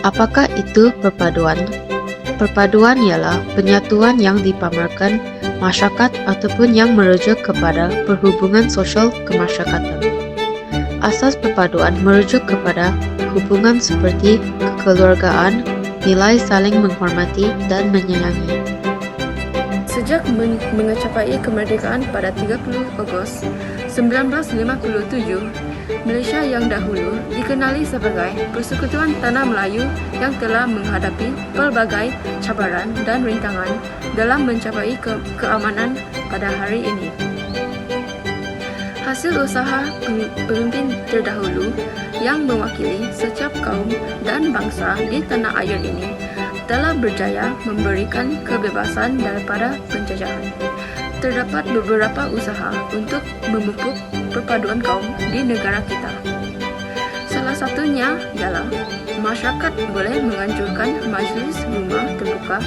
Apakah itu perpaduan? Perpaduan ialah penyatuan yang dipamerkan masyarakat ataupun yang merujuk kepada perhubungan sosial kemasyarakatan. Asas perpaduan merujuk kepada hubungan seperti kekeluargaan, nilai saling menghormati dan menyayangi. Sejak mencapai kemerdekaan pada 30 Ogos 1957, Malaysia yang dahulu dikenali sebagai Persekutuan Tanah Melayu yang telah menghadapi pelbagai cabaran dan rintangan dalam mencapai keamanan pada hari ini. Hasil usaha pemimpin terdahulu yang mewakili setiap kaum dan bangsa di tanah air ini telah berjaya memberikan kebebasan daripada penjajahan. Terdapat beberapa usaha untuk memupuk perpaduan kaum di negara kita. Salah satunya ialah masyarakat boleh menganjurkan majlis rumah terbuka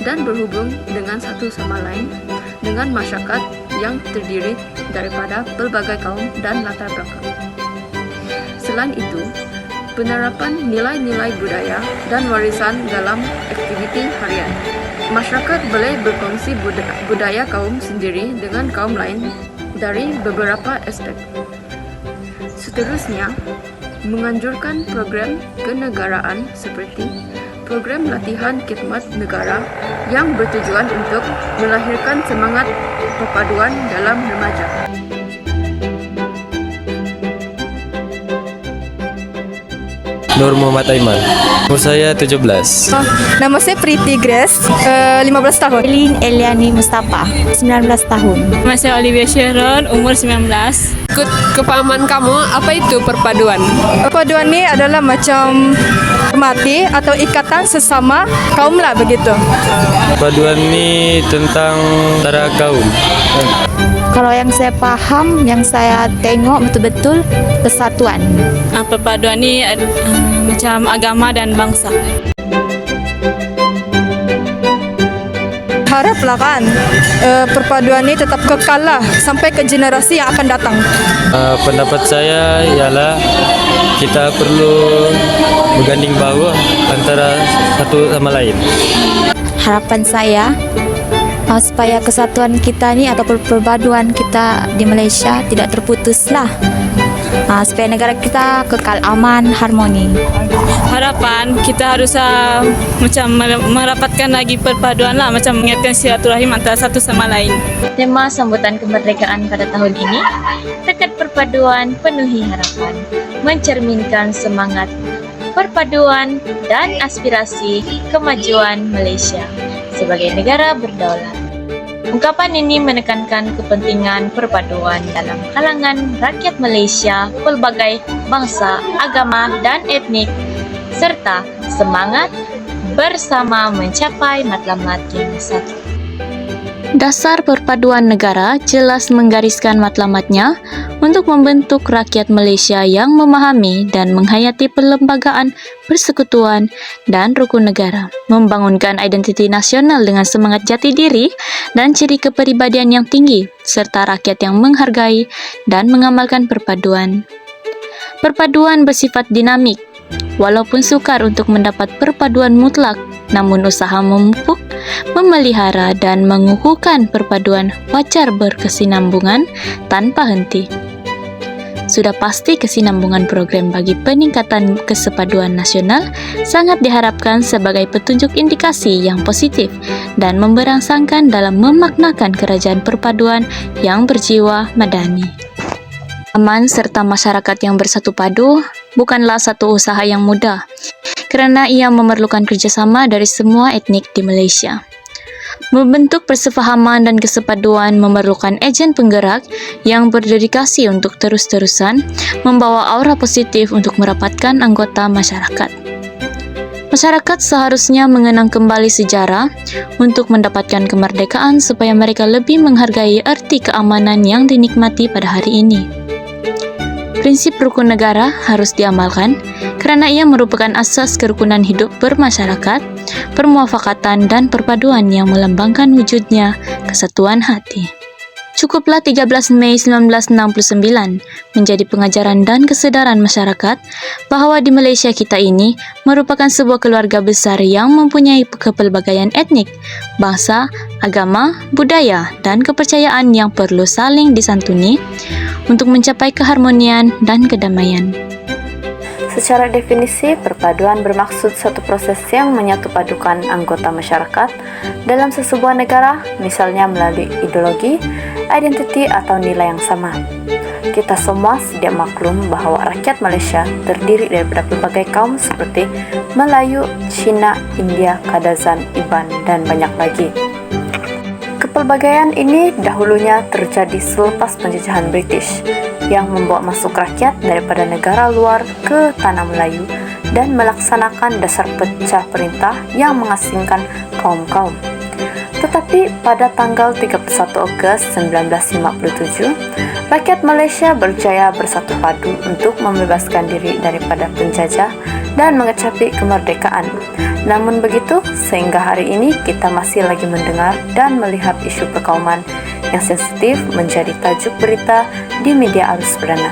dan berhubung dengan satu sama lain dengan masyarakat yang terdiri daripada pelbagai kaum dan latar belakang. Selain itu, penerapan nilai-nilai budaya dan warisan dalam aktiviti harian. Masyarakat boleh berkongsi budaya kaum sendiri dengan kaum lain dari beberapa aspek. Seterusnya, menganjurkan program kenegaraan seperti program latihan khidmat negara yang bertujuan untuk melahirkan semangat perpaduan dalam remaja. Nur Muhammad Aiman. Umur saya 17. Nama saya Priti Grace, 15 tahun. Elin Eliani Mustafa, 19 tahun. Nama saya Olivia Sharon, umur 19. Ikut kepahaman kamu, apa itu perpaduan? Perpaduan ini adalah macam hormati atau ikatan sesama kaum lah begitu. Perpaduan ini tentang antara kaum. Kalau yang saya paham, yang saya tengok betul-betul persatuan. Perpaduan ini macam agama dan bangsa. Haraplah kan perpaduan ini tetap kekal lah sampai ke generasi yang akan datang. Pendapat saya ialah kita perlu berganding bahu antara satu sama lain. Harapan saya supaya kesatuan kita ni atau perpaduan kita di Malaysia tidak terputus lah. Supaya negara kita kekal aman, harmoni. Harapan kita harus macam merapatkan lagi perpaduan lah, macam mengingatkan silaturahim antara satu sama lain. Tema sambutan kemerdekaan pada tahun ini, tekad perpaduan penuhi harapan, mencerminkan semangat perpaduan dan aspirasi kemajuan Malaysia sebagai negara berdaulat. Ungkapan ini menekankan kepentingan perpaduan dalam kalangan rakyat Malaysia, pelbagai bangsa, agama dan etnik, serta semangat bersama mencapai matlamat yang satu. Dasar perpaduan negara jelas menggariskan matlamatnya untuk membentuk rakyat Malaysia yang memahami dan menghayati perlembagaan, persekutuan, dan rukun negara, membangunkan identiti nasional dengan semangat jati diri dan ciri kepribadian yang tinggi, serta rakyat yang menghargai dan mengamalkan perpaduan. Perpaduan bersifat dinamik, walaupun sukar untuk mendapat perpaduan mutlak, namun usaha memupuk, memelihara dan mengukuhkan perpaduan wajar berkesinambungan tanpa henti. Sudah pasti kesinambungan program bagi peningkatan kesepaduan nasional sangat diharapkan sebagai petunjuk indikasi yang positif dan memberangsangkan dalam memaknakan kerajaan perpaduan yang berjiwa madani. Aman serta masyarakat yang bersatu padu bukanlah satu usaha yang mudah, kerana ia memerlukan kerjasama dari semua etnik di Malaysia. Membentuk persefahaman dan kesepaduan memerlukan ejen penggerak yang berdedikasi untuk terus-terusan membawa aura positif untuk merapatkan anggota masyarakat. Masyarakat seharusnya mengenang kembali sejarah untuk mendapatkan kemerdekaan supaya mereka lebih menghargai erti keamanan yang dinikmati pada hari ini. Prinsip rukun negara harus diamalkan kerana ia merupakan asas kerukunan hidup bermasyarakat, permuafakatan dan perpaduan yang melambangkan wujudnya kesatuan hati. Cukuplah 13 Mei 1969 menjadi pengajaran dan kesedaran masyarakat bahawa di Malaysia kita ini merupakan sebuah keluarga besar yang mempunyai kepelbagaian etnik, bangsa, agama, budaya dan kepercayaan yang perlu saling disantuni untuk mencapai keharmonian dan kedamaian. Secara definisi, perpaduan bermaksud satu proses yang menyatupadukan anggota masyarakat dalam sesebuah negara, misalnya melalui ideologi, identiti atau nilai yang sama. Kita semua sedia maklum bahawa rakyat Malaysia terdiri daripada pelbagai kaum seperti Melayu, Cina, India, Kadazan, Iban, dan banyak lagi. Kepelbagaian ini dahulunya terjadi selepas penjajahan British yang membawa masuk rakyat daripada negara luar ke tanah Melayu dan melaksanakan dasar pecah perintah yang mengasingkan kaum-kaum. Tetapi pada tanggal 31 Ogos 1957, rakyat Malaysia berjaya bersatu padu untuk membebaskan diri daripada penjajah dan mengecapi kemerdekaan. Namun begitu, sehingga hari ini kita masih lagi mendengar dan melihat isu perkauman yang sensitif menjadi tajuk berita di media arus perdana.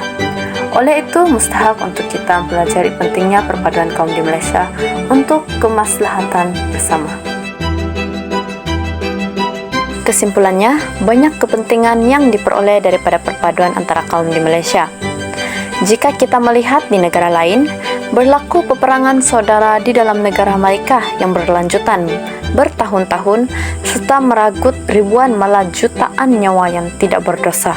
Oleh itu, mustahak untuk kita mempelajari pentingnya perpaduan kaum di Malaysia untuk kemaslahatan bersama. Kesimpulannya, banyak kepentingan yang diperoleh daripada perpaduan antara kaum di Malaysia. Jika kita melihat di negara lain, berlaku peperangan saudara di dalam negara mereka yang berlanjutan bertahun-tahun serta meragut ribuan malah jutaan nyawa yang tidak berdosa.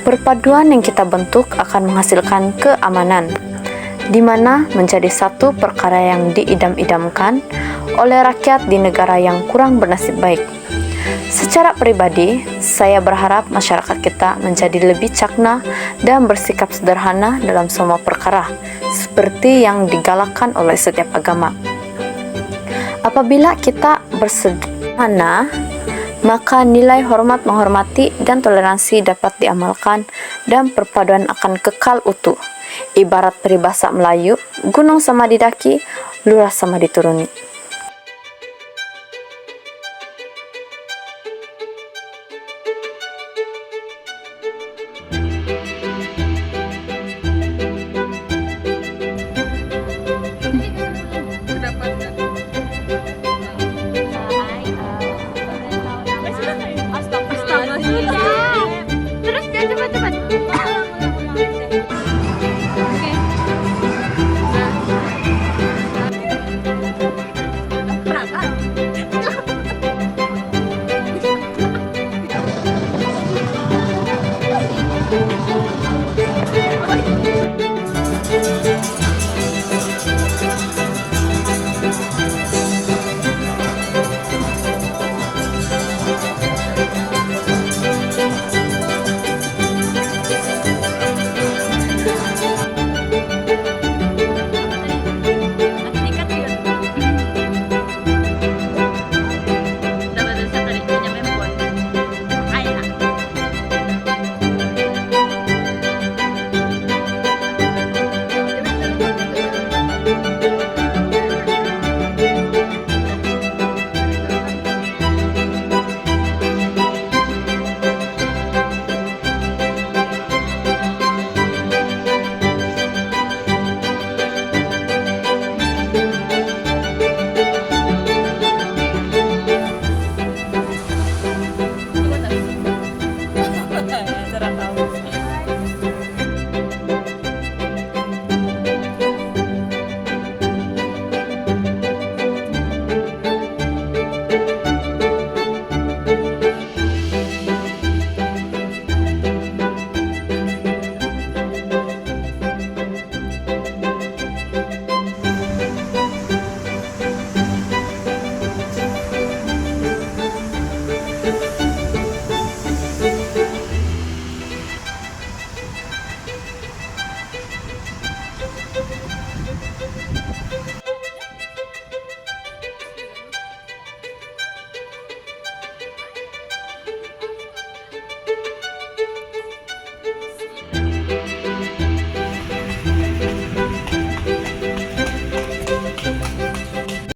Perpaduan yang kita bentuk akan menghasilkan keamanan, di mana menjadi satu perkara yang diidam-idamkan oleh rakyat di negara yang kurang bernasib baik. Secara pribadi, saya berharap masyarakat kita menjadi lebih cakna dan bersikap sederhana dalam semua perkara, seperti yang digalakkan oleh setiap agama. Apabila kita bersederhana, maka nilai hormat menghormati dan toleransi dapat diamalkan dan perpaduan akan kekal utuh. Ibarat peribahasa Melayu, gunung sama didaki, lurah sama dituruni.